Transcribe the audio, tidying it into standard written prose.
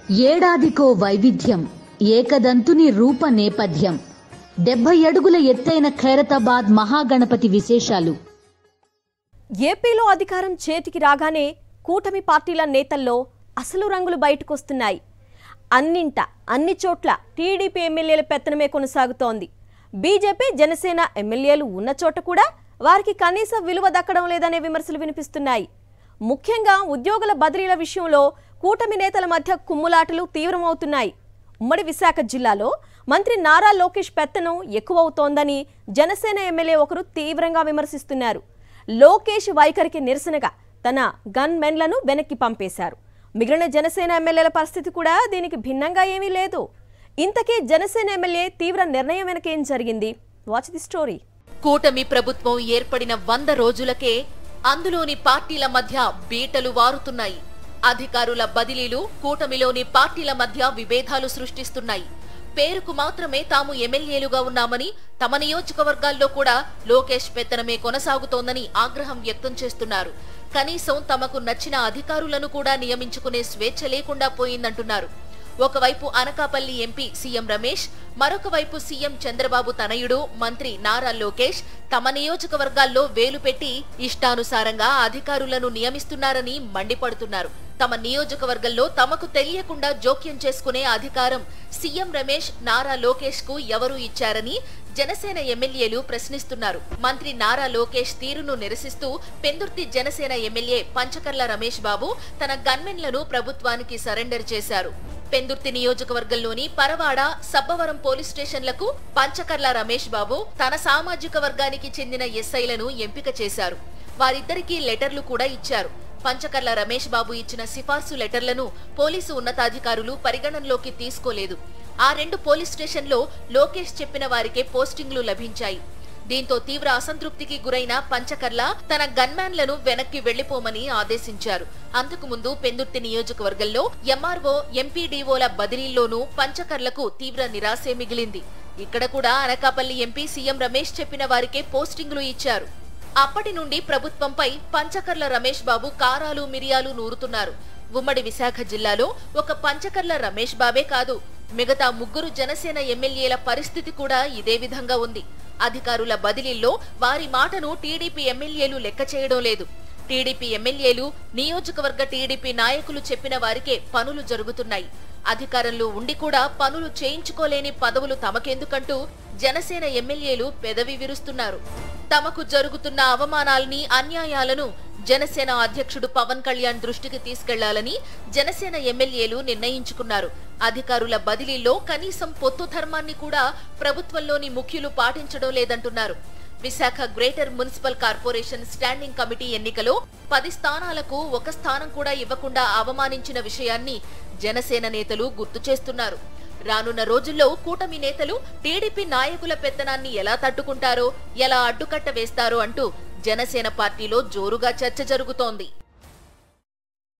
ఏడాదికో వైవిధ్యం, ఏకదంతుని రూప నేపథ్యం. 70 అడుగుల ఎత్తైన ఖైరతాబాద్ మహాగణపతి విశేషాలు. ఏపీలో అధికారం చేతికి రాగానే కూటమి పార్టీల నేతల్లో అసలు రంగులు బయటకొస్తున్నాయి. అన్నింట అన్ని చోట్ల టీడీపీ ఎమ్మెల్యేల పెత్తనమే కొనసాగుతోంది. బీజేపీ జనసేన ఎమ్మెల్యేలు ఉన్న చోట కూడా వారికి కనీస విలువ దక్కడం లేదనే విమర్శలు వినిపిస్తున్నాయి. ముఖ్యంగా ఉద్యోగుల బదిలీల విషయంలో కూటమి నేతల మధ్య కుమ్ములాటలు తీవ్రమవుతున్నాయి. ఉమ్మడి విశాఖ జిల్లాలో మంత్రి నారా లోకేష్ పెత్తనం ఎక్కువవుతోందని జనసేన ఎమ్మెల్యే ఒకరు తీవ్రంగా విమర్శిస్తున్నారు. లోకేష్ వైఖరికి నిరసనగా తన గన్ మెన్లను వెనక్కి పంపేశారు. మిగిలిన జనసేన ఎమ్మెల్యేల పరిస్థితి కూడా దీనికి భిన్నంగా ఏమీ లేదు. ఇంతకీ జనసేన ఎమ్మెల్యే తీవ్ర నిర్ణయం వెనక ఏం జరిగింది? Watch the story. కూటమి ప్రభుత్వం ఏర్పడిన 100 రోజులకే అందులోని పార్టీల మధ్య బీటలు వారుతున్నాయి. అధికారుల బదిలీలు కూటమిలోని పార్టీల మధ్య విభేదాలు సృష్టిస్తున్నాయి. పేరుకు మాత్రమే తాము ఎమ్మెల్యేలుగా ఉన్నామని, తమ నియోజకవర్గాల్లో కూడా లోకేష్ పెత్తనమే కొనసాగుతోందని ఆగ్రహం వ్యక్తం చేస్తున్నారు. కనీసం తమకు నచ్చిన అధికారులను కూడా నియమించుకునే స్వేచ్ఛ లేకుండా పోయిందంటున్నారు. ఒకవైపు అనకాపల్లి ఎంపీ సీఎం రమేష్, మరొక వైపు సీఎం చంద్రబాబు తనయుడు మంత్రి నారా లోకేష్ తమ నియోజకవర్గాల్లో వేలు పెట్టి ఇష్టానుసారంగా అధికారులను నియమిస్తున్నారని మండిపడుతున్నారు. తమ నియోజకవర్గంలో తమకు తెలియకుండా జోక్యం చేసుకునే అధికారం సీఎం రమేష్, నారా లోకేష్ కు ఎవరు ఇచ్చారని జనసేన ఎమ్మెల్యేలు ప్రశ్నిస్తున్నారు. మంత్రి నారా లోకేష్ తీరును నిరసిస్తూ పెందుర్తి జనసేన ఎమ్మెల్యే పంచకర్ల రమేష్ బాబు తన గన్మెన్లను ప్రభుత్వానికి సరెండర్ చేశారు. పెందుర్తి నియోజకవర్గంలోని పరవాడ, సబ్బవరం పోలీస్ స్టేషన్లకు పంచకర్ల రమేష్ బాబు తన సామాజిక వర్గానికి చెందిన ఎస్ఐలను ఎంపిక చేశారు. వారిద్దరికీ లెటర్లు కూడా ఇచ్చారు. పంచకర్ల రమేష్ బాబు ఇచ్చిన సిఫార్సు లెటర్లను పోలీసు ఉన్నతాధికారులు పరిగణనలోకి తీసుకోలేదు. ఆ 2 పోలీస్ స్టేషన్లో లోకేష్ చెప్పిన వారికే పోస్టింగ్లు లభించాయి. దీంతో తీవ్ర అసంతృప్తికి గురైన పంచకర్ల తన గన్మ్యాన్లను వెనక్కి వెళ్లిపోమని ఆదేశించారు. అంతకుముందు పెందుర్తి నియోజకవర్గంలో ఎంఆర్ఓ, ఎంపీడీఓల బదిలీల్లోనూ పంచకర్లకు తీవ్ర నిరాశే మిగిలింది. ఇక్కడ కూడా అనకాపల్లి ఎంపీ సీఎం రమేష్ చెప్పిన వారికే పోస్టింగ్లు ఇచ్చారు. అప్పటి నుండి ప్రభుత్వంపై పంచకర్ల రమేష్ బాబు కారాలు మిరియాలు నూరుతున్నారు. ఉమ్మడి విశాఖ జిల్లాలో ఒక పంచకర్ల రమేష్ బాబే కాదు, మిగతా 3 జనసేన ఎమ్మెల్యేల పరిస్థితి కూడా ఇదే విధంగా ఉంది. అధికారుల బదిలీల్లో వారి మాటను టీడీపీ ఎమ్మెల్యేలు లెక్క చేయడం లేదు. టీడీపీ ఎమ్మెల్యేలు, నియోజకవర్గ టీడీపీ నాయకులు చెప్పిన వారికే పనులు జరుగుతున్నాయి. అధికారంలో ఉండి కూడా పనులు చేయించుకోలేని పదవులు తమకెందుకంటూ జనసేన ఎమ్మెల్యేలు పెదవి విరుస్తున్నారు. తమకు జరుగుతున్న అవమానాలని, అన్యాయాలను జనసేన అధ్యక్షుడు పవన్ కళ్యాణ్ దృష్టికి తీసుకెళ్లాలని జనసేన ఎమ్మెల్యేలు నిర్ణయించుకున్నారు. అధికారుల బదిలీల్లో కనీసం పొత్తు ధర్మాన్ని కూడా ప్రభుత్వంలోని ముఖ్యులు పాటించడం లేదంటున్నారు. Visakha greater municipal corporation standing committee ఎన్నికలో 10 స్థానాలకు 1 స్థానం కూడా ఇవ్వకుండా అవమానించిన విషయాన్ని జనసేన నేతలు గుర్తు చేస్తున్నారు. రానున్న రోజుల్లో కూటమి నేతలు టీడీపీ నాయకుల పెత్తనాన్ని ఎలా తట్టుకుంటారో, ఎలా అడ్డుకట్ట వేస్తారో అంటూ జనసేన పార్టీలో జోరుగా చర్చ జరుగుతోంది.